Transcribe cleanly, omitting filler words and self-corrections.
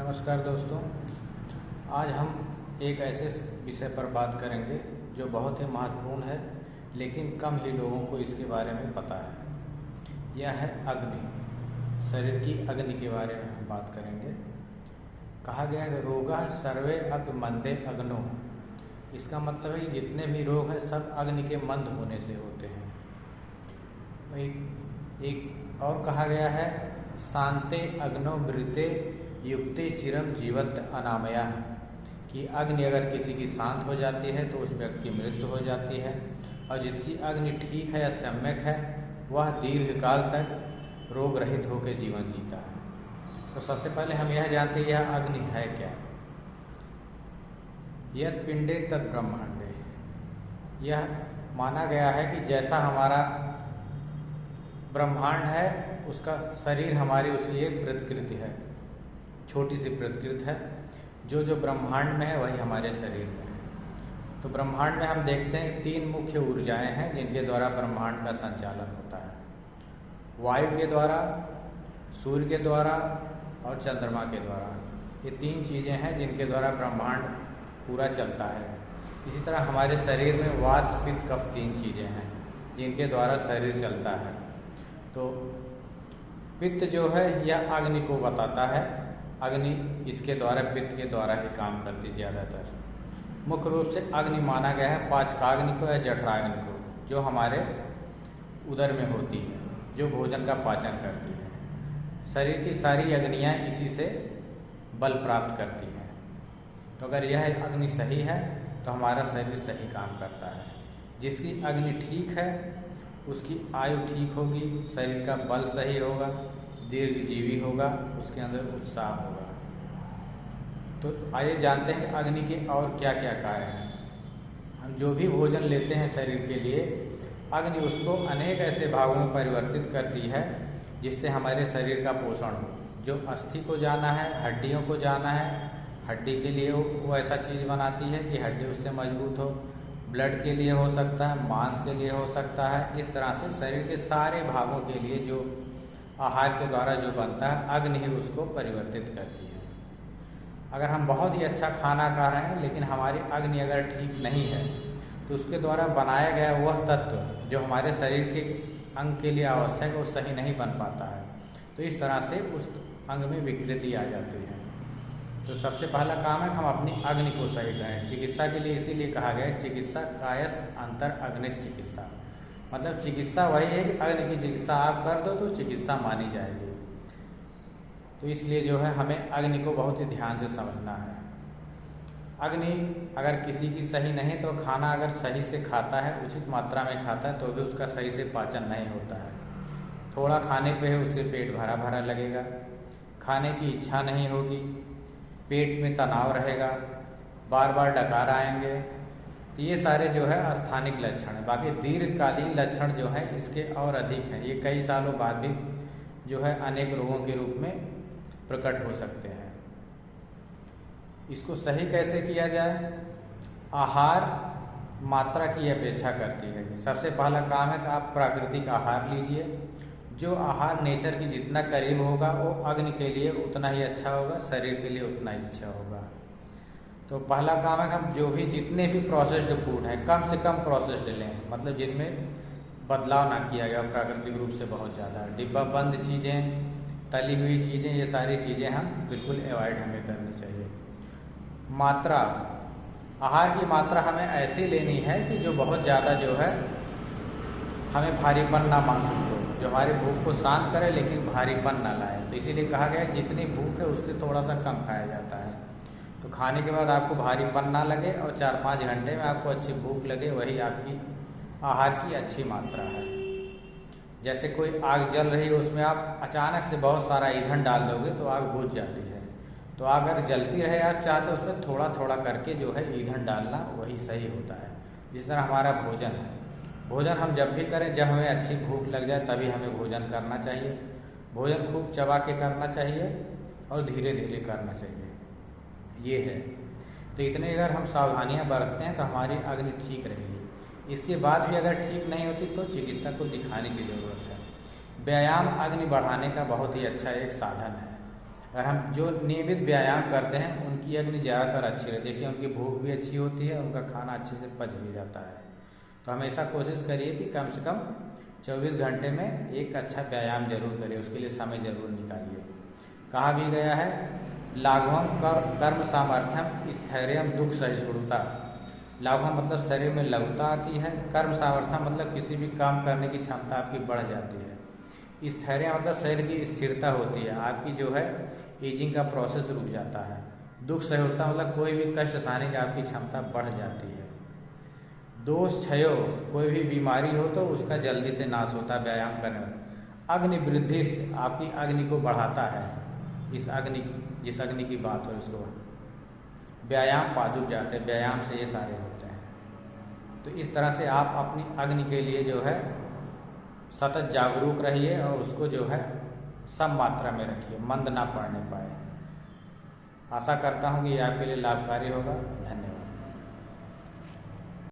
नमस्कार दोस्तों, आज हम एक ऐसे विषय पर बात करेंगे जो बहुत ही महत्वपूर्ण है, लेकिन कम ही लोगों को इसके बारे में पता है। यह है अग्नि। शरीर की अग्नि के बारे में हम बात करेंगे। कहा गया है रोगा सर्वे अपि मंदे अग्नो। इसका मतलब है कि जितने भी रोग हैं सब अग्नि के मंद होने से होते हैं। एक और कहा गया है शांते अग्नो मृते युक्ते चिरम जीवत अनामया, कि अग्नि अगर किसी की शांत हो जाती है तो उस व्यक्ति की मृत्यु हो जाती है, और जिसकी अग्नि ठीक है या सम्यक है वह दीर्घकाल तक रोग रहित होकर जीवन जीता है। तो सबसे पहले हम यह जानते हैं यह अग्नि है क्या। यद पिंडे तद ब्रह्मांडे। यह माना गया है कि जैसा हमारा ब्रह्मांड है उसका शरीर हमारी उसकी एक प्रतिकृति है, छोटी सी प्रतिकृति है। जो ब्रह्मांड में है वही हमारे शरीर में है। तो ब्रह्मांड में हम देखते हैं कि 3 मुख्य ऊर्जाएं हैं जिनके द्वारा ब्रह्मांड का संचालन होता है। वायु के द्वारा, सूर्य के द्वारा और चंद्रमा के द्वारा। ये 3 चीज़ें हैं जिनके द्वारा ब्रह्मांड पूरा चलता है। इसी तरह हमारे शरीर में वात पित्त कफ 3 चीज़ें हैं जिनके द्वारा शरीर चलता है। तो पित्त जो है यह अग्नि को बताता है। अग्नि इसके द्वारा, पित्त के द्वारा ही काम करती ज़्यादातर। मुख्य रूप से अग्नि माना गया है पाचकाग्नि को या जठराग्नि को, जो हमारे उदर में होती है, जो भोजन का पाचन करती है। शरीर की सारी अग्नियाँ इसी से बल प्राप्त करती हैं। तो अगर यह अग्नि सही है तो हमारा शरीर सही काम करता है। जिसकी अग्नि ठीक है उसकी आयु ठीक होगी, शरीर का बल सही होगा, दीर्घजीवी होगा, उसके अंदर उत्साह होगा। तो आइए जानते हैं अग्नि के और क्या क्या कार्य हैं। हम जो भी भोजन लेते हैं शरीर के लिए, अग्नि उसको अनेक ऐसे भागों में परिवर्तित करती है जिससे हमारे शरीर का पोषण हो। जो अस्थि को जाना है, हड्डियों को जाना है, हड्डी के लिए वो ऐसा चीज़ बनाती है कि हड्डी उससे मजबूत हो। ब्लड के लिए हो सकता है, मांस के लिए हो सकता है। इस तरह से शरीर के सारे भागों के लिए जो आहार के द्वारा जो बनता है, अग्नि ही उसको परिवर्तित करती है। अगर हम बहुत ही अच्छा खाना खा रहे हैं लेकिन हमारी अग्नि अगर ठीक नहीं है तो उसके द्वारा बनाया गया वह तत्व जो हमारे शरीर के अंग के लिए आवश्यक है वो सही नहीं बन पाता है। तो इस तरह से उस अंग में विकृति आ जाती है। तो सबसे पहला काम है कि हम अपनी अग्नि को सही करें। चिकित्सा के लिए इसीलिए कहा गया है चिकित्सा कायस अंतर अग्निश चिकित्सा। मतलब चिकित्सा वही है कि अग्नि की चिकित्सा आप कर दो तो चिकित्सा मानी जाएगी। तो इसलिए जो है हमें अग्नि को बहुत ही ध्यान से समझना है। अग्नि अगर किसी की सही नहीं तो खाना अगर सही से खाता है, उचित मात्रा में खाता है, तो भी उसका सही से पाचन नहीं होता है। थोड़ा खाने पे है उसे पेट भरा भरा लगेगा, खाने की इच्छा नहीं होगी, पेट में तनाव रहेगा, बार बार डकार आएंगे। तो ये सारे जो है स्थानिक लक्षण हैं। बाकी दीर्घकालीन लक्षण जो हैं इसके और अधिक हैं। ये कई सालों बाद भी जो है अनेक रोगों के रूप में प्रकट हो सकते हैं। इसको सही कैसे किया जाए? आहार मात्रा की अपेक्षा करती है। सबसे पहला काम है कि आप प्राकृतिक आहार लीजिए। जो आहार नेचर की जितना करीब होगा वो अग्नि के लिए उतना ही अच्छा होगा, शरीर के लिए उतना ही अच्छा होगा। तो पहला काम है कि हम जो भी जितने भी प्रोसेस्ड फूड हैं कम से कम प्रोसेस्ड लें, मतलब जिनमें बदलाव ना किया गया प्राकृतिक रूप से बहुत ज़्यादा। डिब्बा बंद चीज़ें, तली हुई चीज़ें, ये सारी चीज़ें हम बिल्कुल अवॉइड हमें करनी चाहिए। मात्रा, आहार की मात्रा हमें ऐसी लेनी है कि जो बहुत ज़्यादा जो है हमें भारीपन ना महसूस हो, जो हमारी भूख को शांत करे लेकिन भारीपन ना लाए। तो इसीलिए कहा गया है जितनी भूख है उससे थोड़ा सा कम खाया जाता है। तो खाने के बाद आपको भारीपन ना लगे और 4-5 घंटे में आपको अच्छी भूख लगे, वही आपकी आहार की अच्छी मात्रा है। जैसे कोई आग जल रही है उसमें आप अचानक से बहुत सारा ईंधन डाल दोगे तो आग बुझ जाती है। तो आग अगर जलती रहे आप चाहते उसमें थोड़ा थोड़ा करके जो है ईंधन डालना वही सही होता है। जिस तरह हमारा भोजन है, भोजन हम जब भी करें जब हमें अच्छी भूख लग जाए तभी हमें भोजन करना चाहिए। भोजन खूब चबा के करना चाहिए और धीरे धीरे करना चाहिए। ये है। तो इतने अगर हम सावधानियां बरतते हैं तो हमारी अग्नि ठीक रहेगी। इसके बाद भी अगर ठीक नहीं होती तो चिकित्सक को दिखाने की ज़रूरत है। व्यायाम अग्नि बढ़ाने का बहुत ही अच्छा एक साधन है। अगर हम जो नियमित व्यायाम करते हैं उनकी अग्नि ज़्यादातर अच्छी रहती है। देखिए उनकी भूख भी अच्छी होती है, उनका खाना अच्छे से पच भी जाता है। तो हमेशा कोशिश करिए कि कम से कम 24 घंटे में एक अच्छा व्यायाम जरूर करिए, उसके लिए समय जरूर निकालिए। कहा भी गया है लाघवम कर्म सामर्थ्यम स्थैर्यम दुख सहिष्णुता। लाघवम मतलब शरीर में लघुता आती है, कर्म सामर्थ्यम मतलब किसी भी काम करने की क्षमता आपकी बढ़ जाती है, स्थैर्य मतलब शरीर की स्थिरता होती है, आपकी जो है एजिंग का प्रोसेस रुक जाता है, दुख सहिष्णुता मतलब कोई भी कष्ट सहने की आपकी क्षमता बढ़ जाती है, दोष क्षयो कोई भी बीमारी हो तो उसका जल्दी से नाश होता है व्यायाम करने में, अग्नि वृद्धि आपकी अग्नि को बढ़ाता है, जिस अग्नि की बात हो उसको व्यायाम पादुक जाते हैं, व्यायाम से ये सारे होते हैं। तो इस तरह से आप अपनी अग्नि के लिए जो है सतत जागरूक रहिए और उसको जो है सम मात्रा में रखिए, मंद ना पड़ने पाए। आशा करता हूँ कि ये आपके लिए लाभकारी होगा। धन्यवाद।